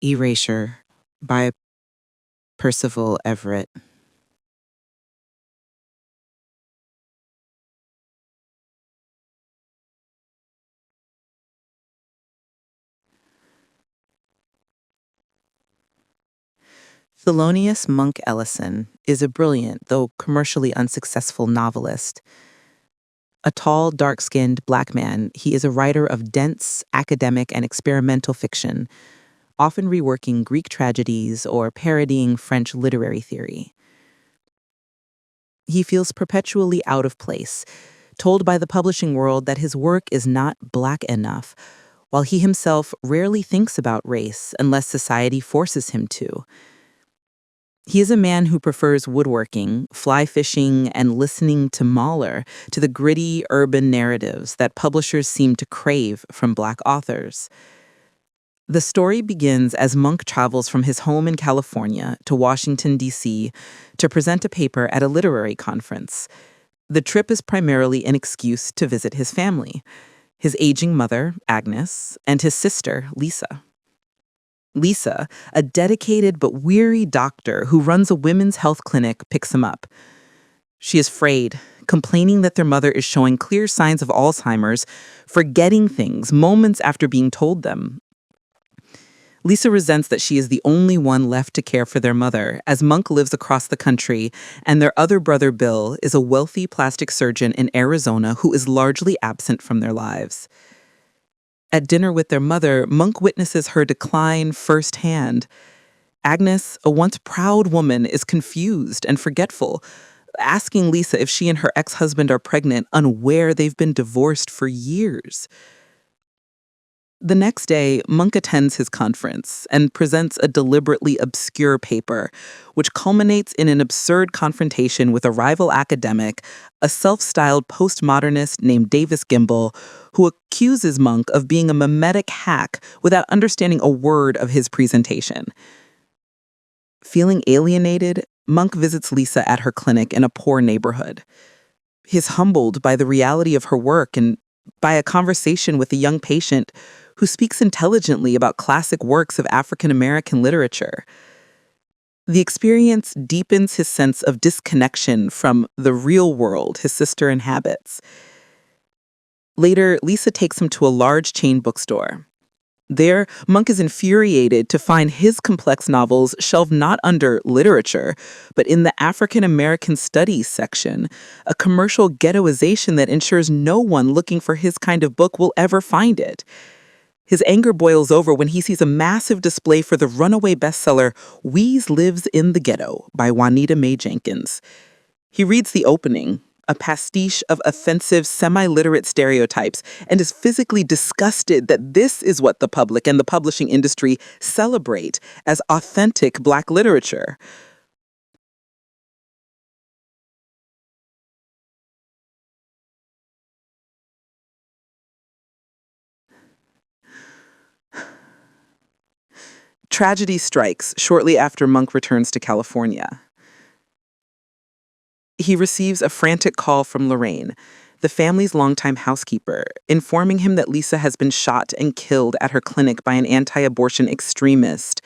Erasure by Percival Everett. Thelonious Monk Ellison is a brilliant, though commercially unsuccessful novelist. A tall, dark-skinned black man, he is a writer of dense, academic, and experimental fiction, often reworking Greek tragedies or parodying French literary theory. He feels perpetually out of place, told by the publishing world that his work is not black enough, while he himself rarely thinks about race unless society forces him to. He is a man who prefers woodworking, fly fishing, and listening to Mahler to the gritty urban narratives that publishers seem to crave from Black authors. The story begins as Monk travels from his home in California to Washington, D.C. to present a paper at a literary conference. The trip is primarily an excuse to visit his family, his aging mother, Agnes, and his sister, Lisa. Lisa, a dedicated but weary doctor who runs a women's health clinic, picks him up. She is frayed, complaining that their mother is showing clear signs of Alzheimer's, forgetting things moments after being told them. Lisa resents that she is the only one left to care for their mother, as Monk lives across the country, and their other brother, Bill, is a wealthy plastic surgeon in Arizona who is largely absent from their lives. At dinner with their mother, Monk witnesses her decline firsthand. Agnes, a once proud woman, is confused and forgetful, asking Lisa if she and her ex-husband are pregnant, unaware they've been divorced for years. The next day, Monk attends his conference and presents a deliberately obscure paper, which culminates in an absurd confrontation with a rival academic, a self-styled postmodernist named Davis Gimbel, who accuses Monk of being a mimetic hack without understanding a word of his presentation. Feeling alienated, Monk visits Lisa at her clinic in a poor neighborhood. He's humbled by the reality of her work and by a conversation with a young patient who speaks intelligently about classic works of African American literature. The experience deepens his sense of disconnection from the real world his sister inhabits. Later, Lisa takes him to a large chain bookstore. There, Monk is infuriated to find his complex novels shelved not under literature, but in the African American Studies section, a commercial ghettoization that ensures no one looking for his kind of book will ever find it. His anger boils over when he sees a massive display for the runaway bestseller Lives In Da Ghetto by Juanita Mae Jenkins. He reads the opening, a pastiche of offensive semi-literate stereotypes, and is physically disgusted that this is what the public and the publishing industry celebrate as authentic Black literature. Tragedy strikes shortly after Monk returns to California. He receives a frantic call from Lorraine, the family's longtime housekeeper, informing him that Lisa has been shot and killed at her clinic by an anti-abortion extremist.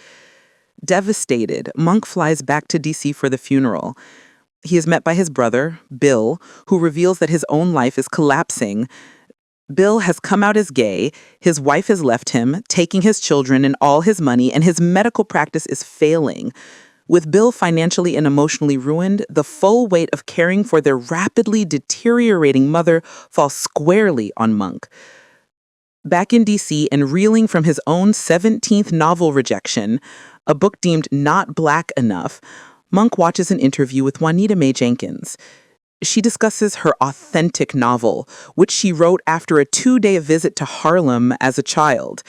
Devastated, Monk flies back to D.C. for the funeral. He is met by his brother, Bill, who reveals that his own life is collapsing. Bill has come out as gay, his wife has left him, taking his children and all his money, and his medical practice is failing. With Bill financially and emotionally ruined, the full weight of caring for their rapidly deteriorating mother falls squarely on Monk. Back in D.C. and reeling from his own 17th novel rejection, a book deemed not Black enough, Monk watches an interview with Juanita Mae Jenkins. She discusses her authentic novel, which she wrote after a 2-day visit to Harlem as a child.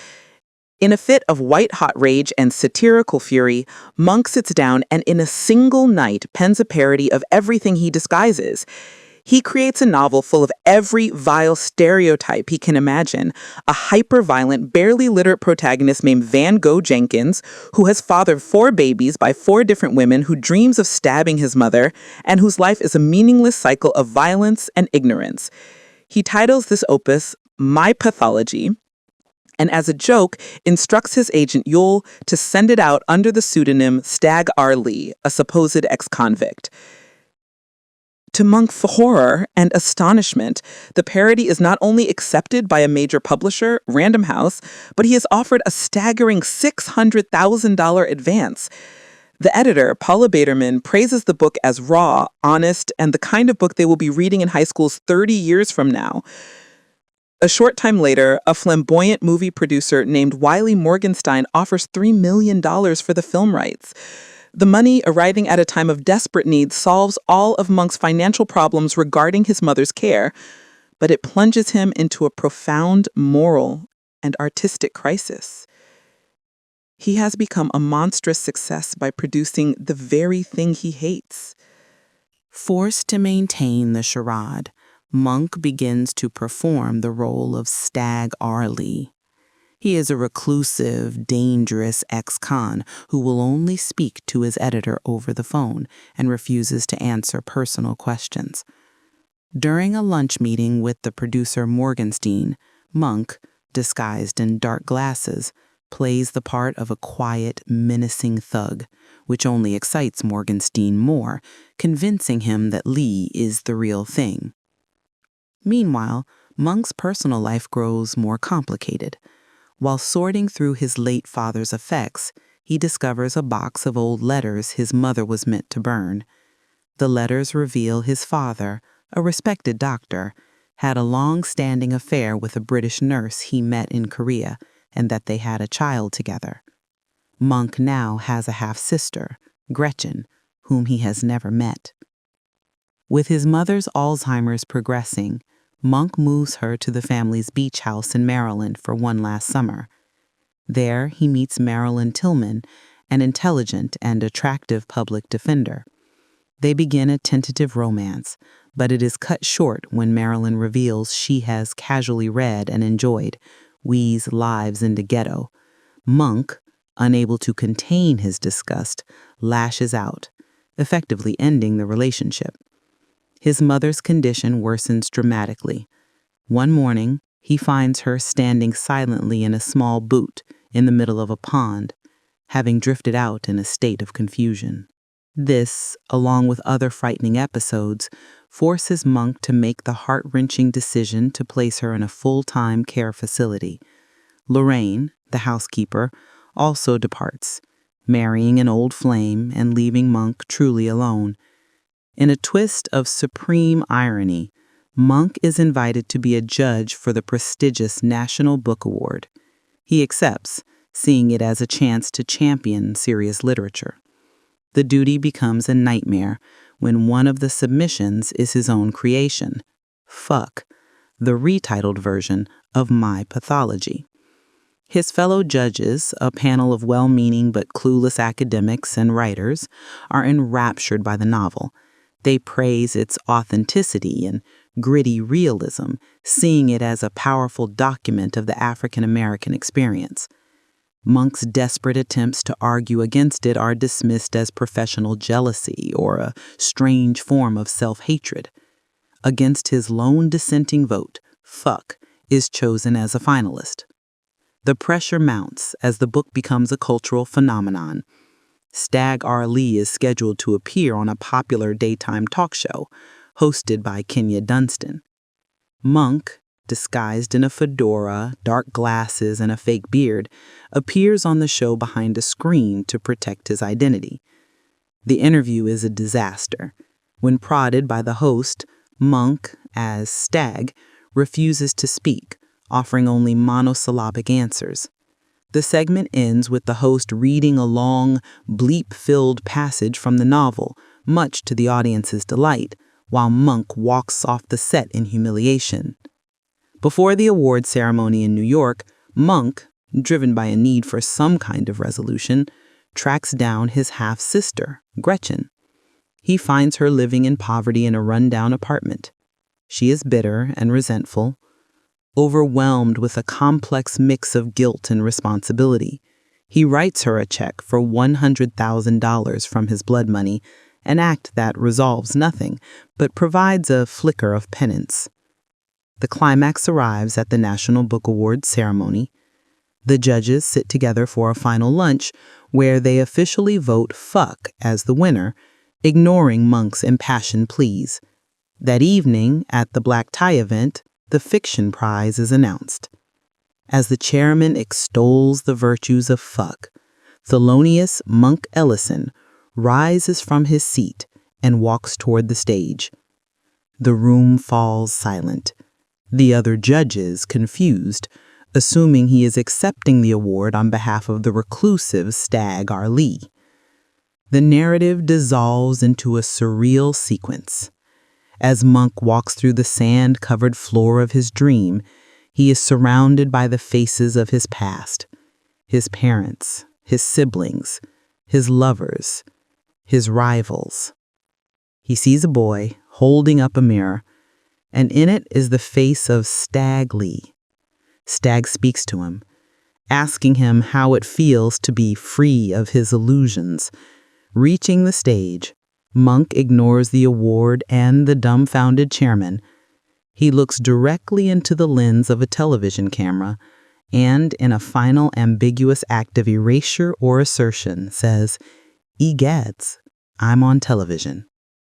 In a fit of white-hot rage and satirical fury, Monk sits down and in a single night pens a parody of everything he disguises. He creates a novel full of every vile stereotype he can imagine, a hyper-violent, barely literate protagonist named Van Gogh Jenkins, who has fathered 4 babies by 4 different women, who dreams of stabbing his mother, and whose life is a meaningless cycle of violence and ignorance. He titles this opus My Pathology, and as a joke, instructs his agent Yule to send it out under the pseudonym Stag R. Lee, a supposed ex-convict. To Monk's horror and astonishment, the parody is not only accepted by a major publisher, Random House, but he is offered a staggering $600,000 advance. The editor, Paula Baderman, praises the book as raw, honest, and the kind of book they will be reading in high schools 30 years from now. A short time later, a flamboyant movie producer named Wiley Morgenstein offers $3 million for the film rights. The money, arriving at a time of desperate need, solves all of Monk's financial problems regarding his mother's care, but it plunges him into a profound moral and artistic crisis. He has become a monstrous success by producing the very thing he hates. Forced to maintain the charade, Monk begins to perform the role of Stag R. Lee. He is a reclusive, dangerous ex-con who will only speak to his editor over the phone and refuses to answer personal questions. During a lunch meeting with the producer Morgenstein, Monk, disguised in dark glasses, plays the part of a quiet, menacing thug, which only excites Morgenstein more, convincing him that Lee is the real thing. Meanwhile, Monk's personal life grows more complicated. While sorting through his late father's effects, he discovers a box of old letters his mother was meant to burn. The letters reveal his father, a respected doctor, had a long-standing affair with a British nurse he met in Korea, and that they had a child together. Monk now has a half-sister, Gretchen, whom he has never met. With his mother's Alzheimer's progressing, Monk moves her to the family's beach house in Maryland for one last summer. There, he meets Marilyn Tillman, an intelligent and attractive public defender. They begin a tentative romance, but it is cut short when Marilyn reveals she has casually read and enjoyed Wee's Lives in Da Ghetto. Monk, unable to contain his disgust, lashes out, effectively ending the relationship. His mother's condition worsens dramatically. One morning, he finds her standing silently in a small boot in the middle of a pond, having drifted out in a state of confusion. This, along with other frightening episodes, forces Monk to make the heart-wrenching decision to place her in a full-time care facility. Lorraine, the housekeeper, also departs, marrying an old flame and leaving Monk truly alone. In a twist of supreme irony, Monk is invited to be a judge for the prestigious National Book Award. He accepts, seeing it as a chance to champion serious literature. The duty becomes a nightmare when one of the submissions is his own creation, Fuck, the retitled version of My Pathology. His fellow judges, a panel of well-meaning but clueless academics and writers, are enraptured by the novel. They praise its authenticity and gritty realism, seeing it as a powerful document of the African American experience. Monk's desperate attempts to argue against it are dismissed as professional jealousy or a strange form of self-hatred. Against his lone dissenting vote, Fuck is chosen as a finalist. The pressure mounts as the book becomes a cultural phenomenon. Stag R. Lee is scheduled to appear on a popular daytime talk show, hosted by Kenya Dunstan. Monk, disguised in a fedora, dark glasses, and a fake beard, appears on the show behind a screen to protect his identity. The interview is a disaster. When prodded by the host, Monk, as Stag, refuses to speak, offering only monosyllabic answers. The segment ends with the host reading a long, bleep-filled passage from the novel, much to the audience's delight, while Monk walks off the set in humiliation. Before the award ceremony in New York, Monk, driven by a need for some kind of resolution, tracks down his half-sister, Gretchen. He finds her living in poverty in a rundown apartment. She is bitter and resentful, overwhelmed with a complex mix of guilt and responsibility. He writes her a check for $100,000 from his blood money, an act that resolves nothing, but provides a flicker of penance. The climax arrives at the National Book Award ceremony. The judges sit together for a final lunch where they officially vote fuck as the winner, ignoring Monk's impassioned pleas. That evening, at the black tie event, the fiction prize is announced. As the chairman extols the virtues of fuck, Thelonious Monk Ellison rises from his seat and walks toward the stage. The room falls silent. The other judges, confused, assuming he is accepting the award on behalf of the reclusive Stag Arlee. The narrative dissolves into a surreal sequence. As Monk walks through the sand-covered floor of his dream, he is surrounded by the faces of his past, his parents, his siblings, his lovers, his rivals. He sees a boy holding up a mirror, and in it is the face of Stag Lee. Stag speaks to him, asking him how it feels to be free of his illusions. Reaching the stage, Monk ignores the award and the dumbfounded chairman. He looks directly into the lens of a television camera and, in a final ambiguous act of erasure or assertion, says, "Egads, I'm on television."